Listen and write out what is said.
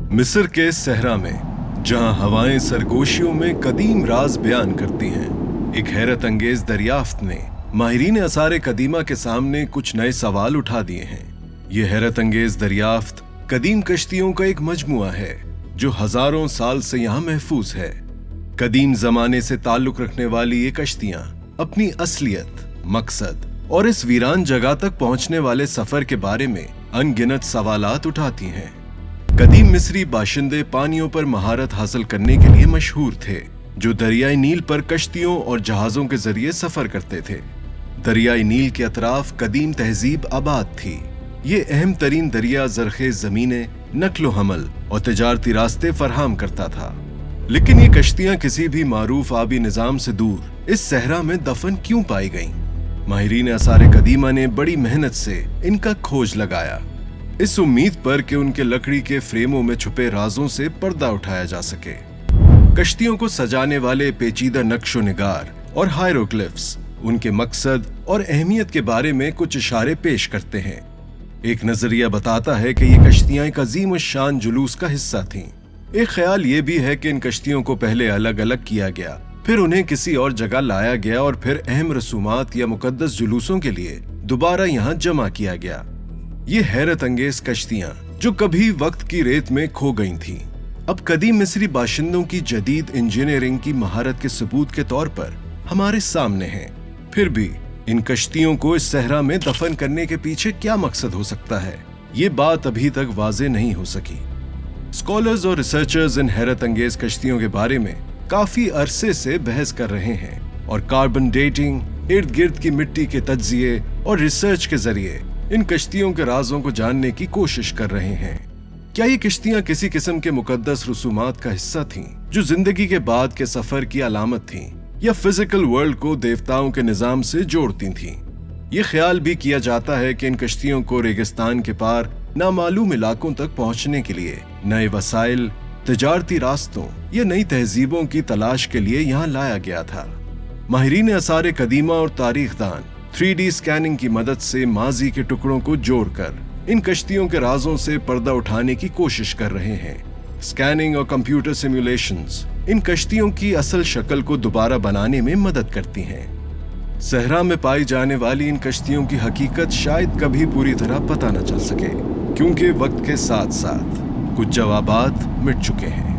मिस्र के सहरा में जहां हवाएं सरगोशियों में कदीम राज बयान करती हैं, एक हैरत अंगेज दरियाफ्त ने माहिरीन आसार कदीमा के सामने कुछ नए सवाल उठा दिए हैं। ये हैरत अंगेज दरियाफ्त कदीम कश्तियों का एक मजमुआ है जो हजारों साल से यहाँ महफूज है। कदीम जमाने से ताल्लुक रखने वाली ये कश्तियां अपनी असलियत, मकसद और इस वीरान जगह तक पहुंचने वाले सफर के बारे में अनगिनत सवालात उठाती हैं। कदीम मिस्री बाशिंदे पानियों पर महारत हासिल करने के लिए मशहूर थे, जो दरियाई नील पर कश्तियों और जहाजों के जरिए सफर करते थे। दरियाई नील के अतराफ कदीम तहजीब आबाद थी। ये अहम तरीन दरिया जरखेज जमीनें, नक्लो हमल और तिजारती रास्ते फराहम करता था। लेकिन ये कश्तियां किसी भी मारूफ आबी निजाम से दूर इस सहरा में दफन क्यों पाई गईं? माहिरीन आसार कदीमा ने बड़ी मेहनत से इनका खोज लगाया, इस उम्मीद पर कि उनके लकड़ी के फ्रेमों में छुपे राजों से पर्दा उठाया जा सके। कश्तियों को सजाने वाले पेचीदा नक्शो निगार और हायरोग्लिफ्स उनके मकसद और अहमियत के बारे में कुछ इशारे पेश करते हैं। एक नजरिया बताता है कि ये कश्तियां एक अजीम शान जुलूस का हिस्सा थीं। एक ख्याल ये भी है कि इन कश्तियों को पहले अलग अलग किया गया, फिर उन्हें किसी और जगह लाया गया और फिर अहम रसूमात या मुकद्दस जुलूसों के लिए दोबारा यहाँ जमा किया गया। ये हैरत अंगेज कश्तियां जो कभी वक्त की रेत में खो गई थीं, अब कदीम मिस्री बाशिंदों की जदीद इंजीनियरिंग की महारत के सबूत के तौर पर हमारे सामने हैं। फिर भी इन कश्तियों को इस सहरा में दफन करने के पीछे क्या मकसद हो सकता है, ये बात अभी तक वाज़ेह नहीं हो सकी। स्कॉलर्स और रिसर्चर्स इन हैरत अंगेज कश्तियों के बारे में काफी अरसे से बहस कर रहे हैं और कार्बन डेटिंग, इर्द गिर्द की मिट्टी के तज्जिए और रिसर्च के जरिए इन कश्तियों के राजों को जानने की कोशिश कर रहे हैं। क्या ये कश्तियां किसी किस्म के मुकद्दस रसूमात का हिस्सा थीं, जो जिंदगी के बाद के सफर की अलामत थीं, या फिजिकल वर्ल्ड को देवताओं के निजाम से जोड़ती थीं? ये ख्याल भी किया जाता है कि इन कश्तियों को रेगिस्तान के पार नामालूम इलाकों तक पहुंचने के लिए नए वसाइल, तिजारती रास्तों या नई तहजीबों की तलाश के लिए यहाँ लाया गया था। माहिरीन आसार कदीमा और तारीखदान 3D स्कैनिंग की मदद से माजी के टुकड़ों को जोड़कर इन कश्तियों के राजों से पर्दा उठाने की कोशिश कर रहे हैं। स्कैनिंग और कंप्यूटर सिमुलेशंस इन कश्तियों की असल शक्ल को दोबारा बनाने में मदद करती हैं। सहरा में पाई जाने वाली इन कश्तियों की हकीकत शायद कभी पूरी तरह पता न चल सके, क्योंकि वक्त के साथ साथ कुछ जवाबात मिट चुके हैं।